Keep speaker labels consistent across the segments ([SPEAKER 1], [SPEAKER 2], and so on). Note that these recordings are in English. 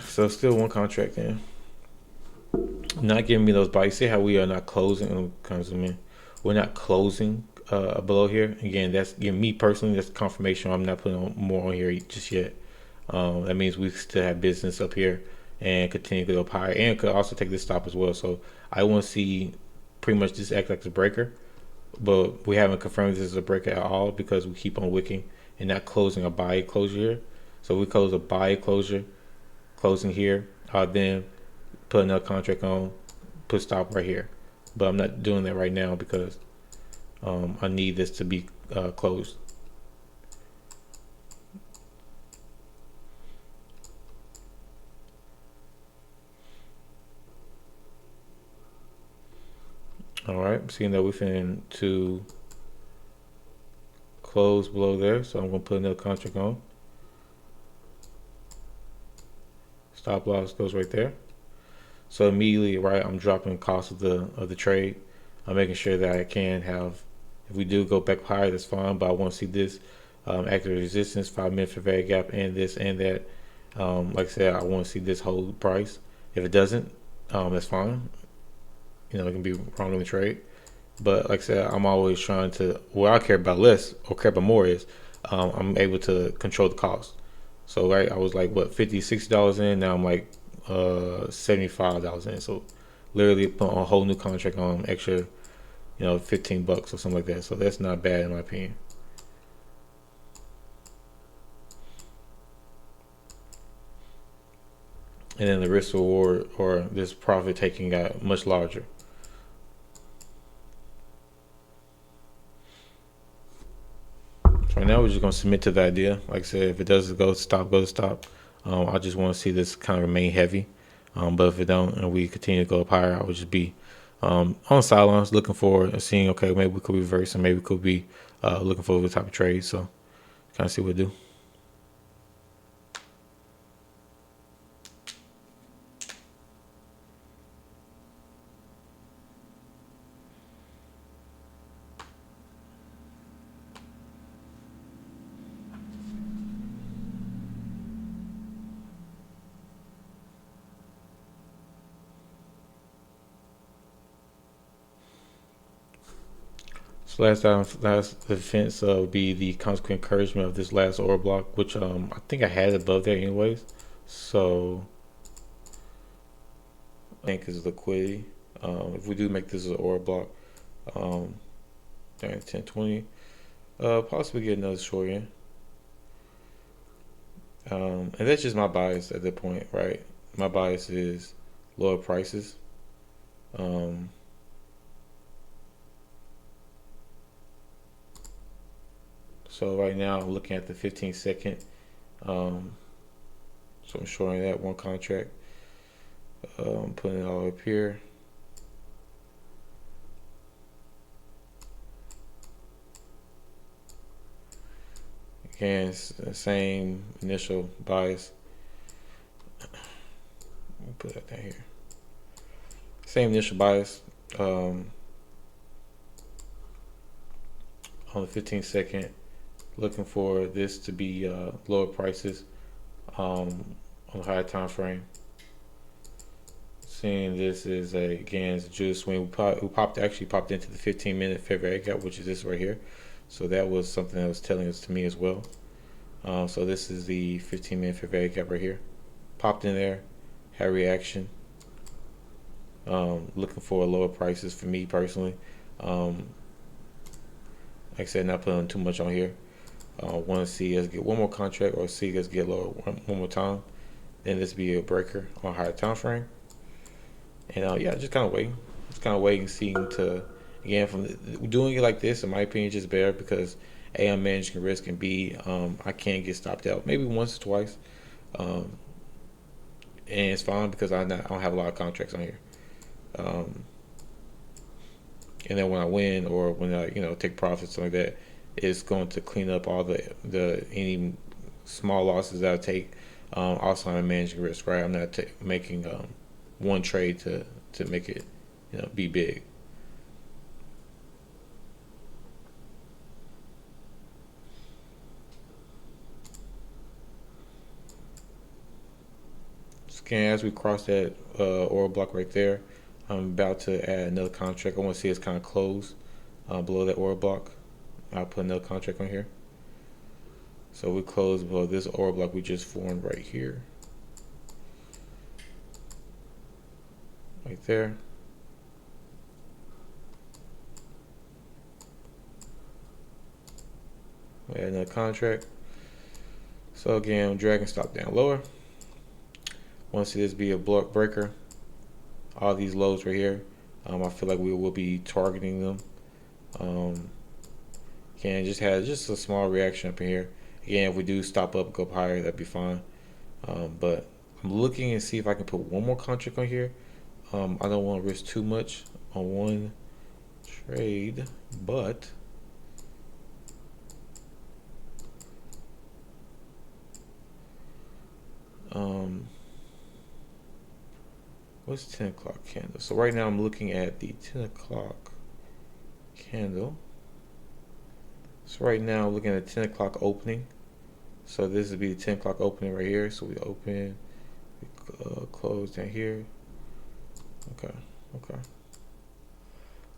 [SPEAKER 1] So still one contract in. Not giving me those buys. See how we are not closing? Comes in. We're not closing below here. Again, that's me personally. That's confirmation. I'm not putting more on here just yet. That means we still have business up here and continue to go up higher, and could also take this stop as well. So I want to see pretty much this act like a breaker, but we haven't confirmed this is a breaker at all because we keep on wicking and not closing a buy closure here. So we close a buy closure, closing here. Then put another contract on, put stop right here. But I'm not doing that right now because I need this to be closed. All right, seeing that we're finna to close below there, so I'm gonna put another contract on. Stop loss goes right there. So immediately, right, I'm dropping the cost of the trade. I'm making sure that I can have. If we do go back higher, that's fine. But I want to see this active resistance, 5 minute fair value gap, and this and that. Like I said, I want to see this hold price. If it doesn't, that's fine. You know, it can be wrong in the trade. But like I said, I'm always trying to. What I care about less or care about more is I'm able to control the cost. So right, I was like what $50, $60 in. Now I'm like $75 in. So literally put a whole new contract on extra, $15 or something like that. So that's not bad in my opinion. And then the risk reward or this profit taking got much larger. So right now we're just gonna submit to the idea. Like I said, if it does go to stop, go to stop. I just want to see this kind of remain heavy. But if it don't and we continue to go up higher, I would just be on the sidelines looking forward and seeing, okay, maybe we could reverse and maybe we could be looking for the type of trade. So kind of see what we do. So last defense would be the consequent encouragement of this last order block, which I think I had above there anyways. So I think is liquidity. If we do make this an order block, um, during 10-20, possibly get another short in. And that's just my bias at that point, right? My bias is lower prices. Um, so right now I'm looking at the 15 second. Um, so I'm showing that one contract. Putting it all up here. Again, it's the same initial bias. Let me put that down here. Same initial bias on the 15 second. Looking for this to be lower prices on a higher time frame. Seeing this is again it's a juice swing. We actually popped into the 15 minute fair value gap, which is this right here. So that was something that was telling us to me as well. So this is the 15 minute fair value gap right here. Popped in there, had reaction. Looking for lower prices for me personally. Like I said, not putting too much on here. Want to see us get one more contract or see us get lower one more time. Then this be a breaker on a higher time frame. And yeah, just kind of waiting. Just kind of waiting, seeing to, again, from doing it like this, in my opinion, just better because A, I'm managing risk, and B, I can't get stopped out maybe once or twice. Um, and it's fine because I don't have a lot of contracts on here. Um, and then when I win or when I take profits like that, it's going to clean up all the any small losses that I take. Also, I'm managing risk, right? I'm not making one trade to make it be big. again, as we cross that order block right there, I'm about to add another contract. I want to see it's kind of close below that order block. I'll put another contract on here. So we close below this order block we just formed right here. Right there. We add another contract. So again, drag and stop down lower. Want to see this be a block breaker. All these lows right here, I feel like we will be targeting them. Again, just had just a small reaction up in here. Again, if we do stop up, go up higher, that'd be fine. But I'm looking and see if I can put one more contract on here. I don't want to risk too much on one trade, but what's 10 o'clock candle? So right now I'm looking at the 10 o'clock candle. So right now I'm looking at 10 o'clock opening. So this would be the 10 o'clock opening right here. So we open, we close down here. Okay.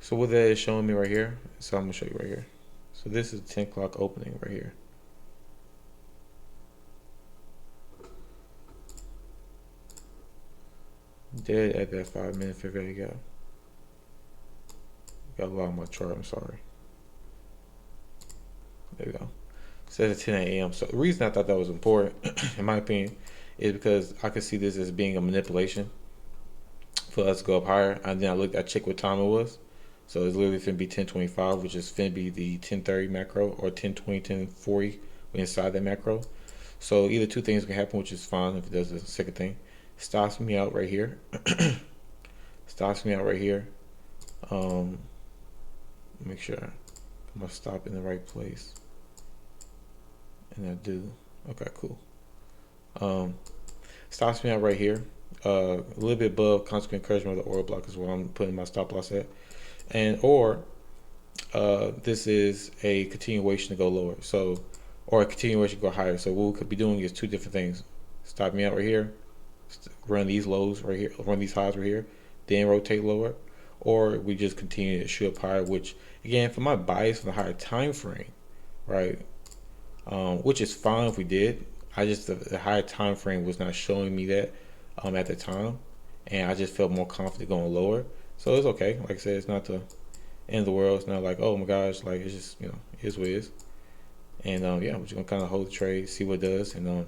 [SPEAKER 1] So what that is showing me right here, so I'm gonna show you right here. So this is 10 o'clock opening right here. Dead at that 5-minute fair value gap. Got a lot on my chart, I'm sorry. There we go. Says at 10 a.m. So the reason I thought that was important, in my opinion, is because I could see this as being a manipulation for us to go up higher. And then I checked what time it was. So it's literally finna be 10:25, which is finna be the 10:30 macro, or 10:20, 10:40 inside that macro. So either two things can happen, which is fine if it does the second thing. Stops me out right here. Stops me out right here. Make sure I'm gonna stop in the right place. And I do. Okay, cool. Stops me out right here. A little bit above consequent encouragement of the order block is where I'm putting my stop loss at. And this is a continuation to go lower. So, or a continuation to go higher. So what we could be doing is two different things. Stop me out right here. Run these lows right here. Run these highs right here. Then rotate lower. Or we just continue to shoot up higher, which again, for my bias for the higher time frame, right? Which is fine if we did. I just the higher time frame was not showing me that at the time, and I just felt more confident going lower. So it's okay. Like I said, it's not the end of the world. It's not like, oh my gosh, like it's just, it is what it is. And yeah, I'm just gonna kind of hold the trade, see what it does. And like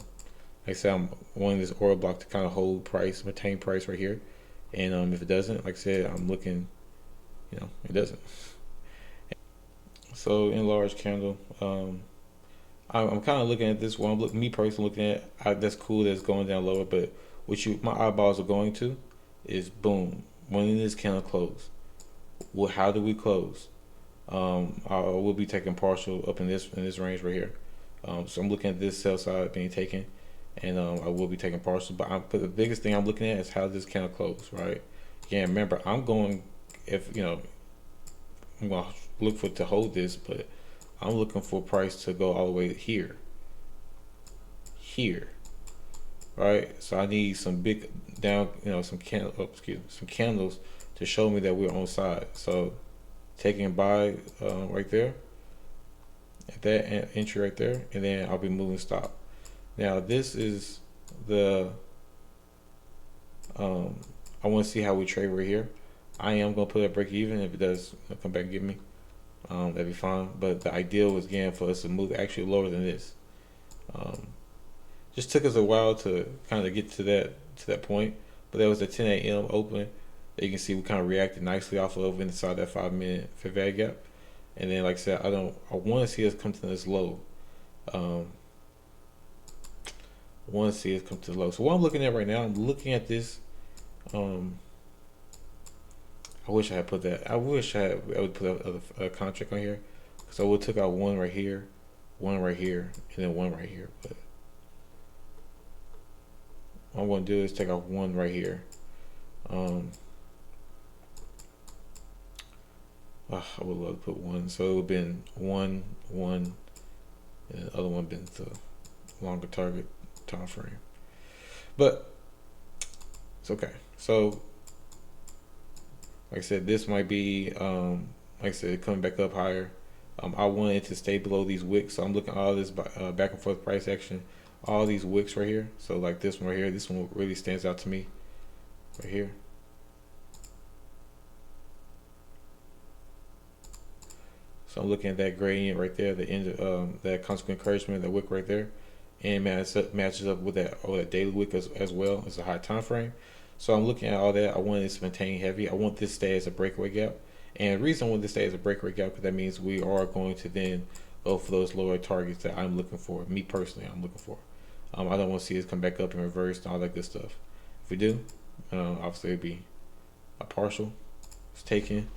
[SPEAKER 1] I said, I'm wanting this order block to kind of hold price, maintain price right here. And if it doesn't, like I said, I'm looking, it doesn't. So in large candle, I'm kind of looking at this one. Me personally looking at that's cool. That's going down lower, but what my eyeballs are going to is boom. When this candle close, well, how do we close? I will be taking partial up in this range right here. So I'm looking at this sell side being taken, and I will be taking partial. But the biggest thing I'm looking at is how this candle close, right? Again, remember, I'm going I'm gonna look for to hold this, but I'm looking for price to go all the way here, right? So I need some big down, some candles to show me that we're on side. So taking buy right there at that entry right there, and then I'll be moving stop. Now this is the I want to see how we trade right here. I am gonna put a break even. If it does come back and get me, that'd be fine. But the ideal was again for us to move actually lower than this. Just took us a while to kind of get to that point, but that was a 10 a.m. open. You can see we kind of reacted nicely off of inside that 5-minute fair value gap. And then, like I said, I want to see us come to this low. I want to see us come to the low. So what I'm looking at right now, I'm looking at this. I wish I had put that. I would put a contract on here. So we took out one right here, and then one right here. But what I'm going to do is take out one right here. I would love to put one. So it would have been one, and the other one been the longer target time frame. But It's okay. So like I said, this might be like I said, coming back up higher. I want it to stay below these wicks, so I'm looking at all this back and forth price action, all these wicks right here. So like this one right here, this one really stands out to me right here. So I'm looking at that gradient right there, the end of that consequent encouragement, that wick right there, and matches up with that daily wick as well as a high time frame. So I'm looking at all that. I want this to maintain heavy. I want this to stay as a breakaway gap. And the reason I want this to stay as a breakaway gap because that means we are going to then go for those lower targets that I'm looking for. Me personally, I'm looking for. I don't want to see this come back up and reverse and all that good stuff. If we do, obviously it'd be a partial. It's taken.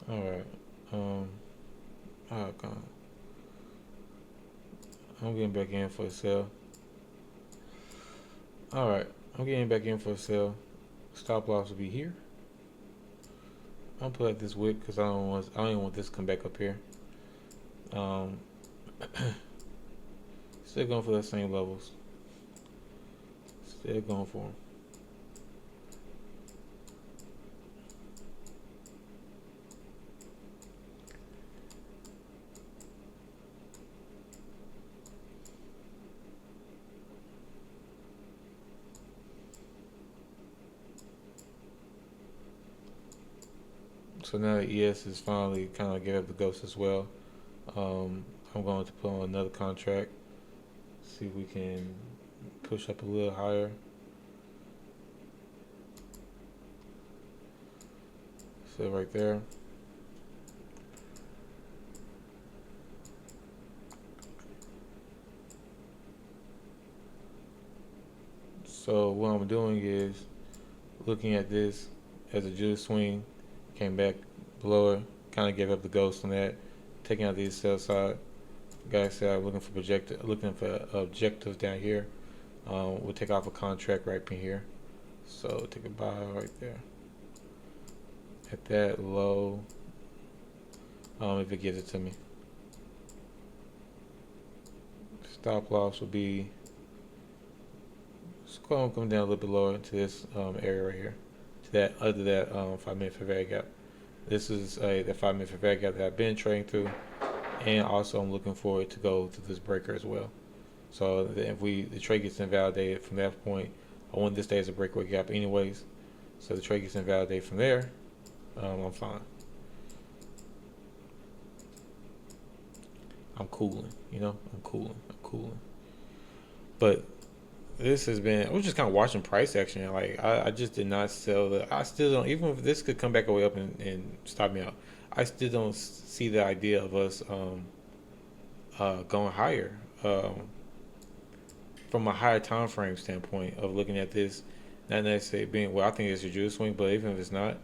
[SPEAKER 1] All right. Oh, God. I'm getting back in for a sale. All right. I'm getting back in for a sale. Stop loss will be here. I'm put at this wick because I don't even want this to come back up here. Um, Still going for the same levels. Still going for them. So now the ES is finally kind of get up the ghost as well. I'm going to put on another contract. See if we can push up a little higher. So right there. So what I'm doing is looking at this as a juice swing, came back below it, kind of gave up the ghost on that, taking out these sell side. Guys said I'm looking for objectives down here. We'll take off a contract right in here. So take a buy right there. At that low, if it gives it to me. Stop loss will be come down a little bit lower to this area right here, to that 5-minute fair value gap. This is the 5-minute fair value gap that I've been trading through, and also I'm looking for it to go to this breaker as well. So if the trade gets invalidated from that point, I want this to stay as a breakaway gap anyways. So the trade gets invalidated from there, I'm fine. I'm cooling, I'm cooling. But this has been, I was just kind of watching price action. Like, I just did not sell I still don't, even if this could come back way up and stop me out, I still don't see the idea of us going higher. From a higher time frame standpoint of looking at this, not necessarily being, well, I think it's a juice swing, but even if it's not,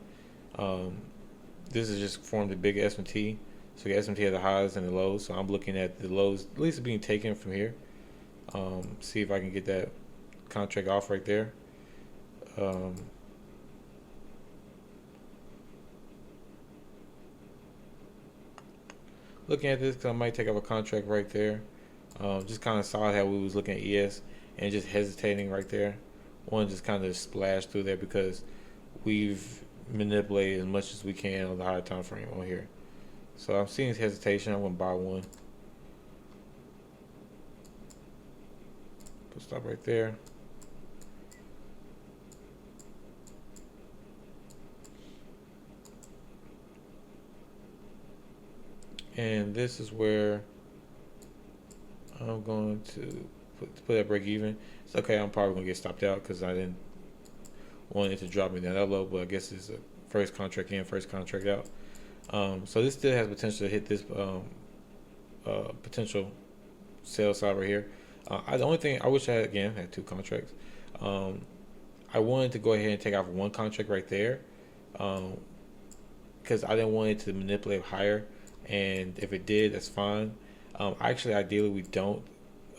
[SPEAKER 1] this is just formed a big S&T. So the S&T has the highs and the lows. So I'm looking at the lows, at least being taken from here. See if I can get that contract off right there. Looking at this, because I might take up a contract right there. Just kind of saw how we was looking at ES and just hesitating right there. One just kind of splashed through there because we've manipulated as much as we can on the higher time frame on here. So I'm seeing hesitation. I'm going to buy one. Put stop right there. And this is where I'm going to put that break even. It's okay. I'm probably going to get stopped out because I didn't want it to drop me down that low. But I guess it's a first contract in, first contract out. So this still has potential to hit this potential sell side right here. The only thing I wish I had two contracts. I wanted to go ahead and take off one contract right there because I didn't want it to manipulate higher. And if it did, that's fine. Actually, ideally, we don't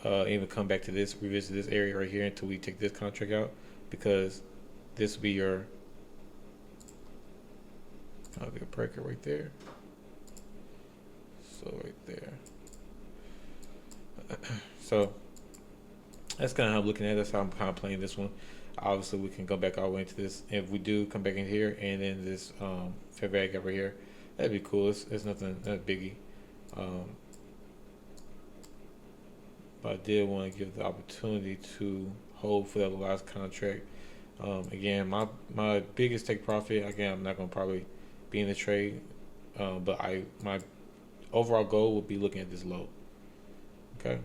[SPEAKER 1] even come back to this, revisit this area right here until we take this contract out, because this will be your be a breaker right there. So right there. So that's kind of how I'm looking at it. That's how I'm kind of playing this one. Obviously, we can go back all the way into this. If we do come back in here and then this fair value gap right here, that'd be cool. It's nothing, not biggie. But I did want to give the opportunity to hold for that last contract. Again, my biggest take profit. Again, I'm not gonna probably be in the trade, but my overall goal would be looking at this low. Okay.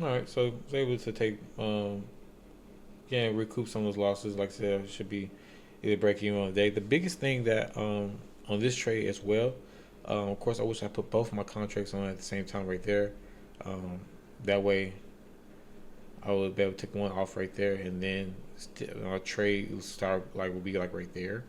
[SPEAKER 1] All right, so I was able to take again recoup some of those losses. Like I said, it should be either break even on the day. The biggest thing that on this trade as well, of course, I wish I put both of my contracts on at the same time right there. That way, I would be able to take one off right there, and then our trade will be like right there.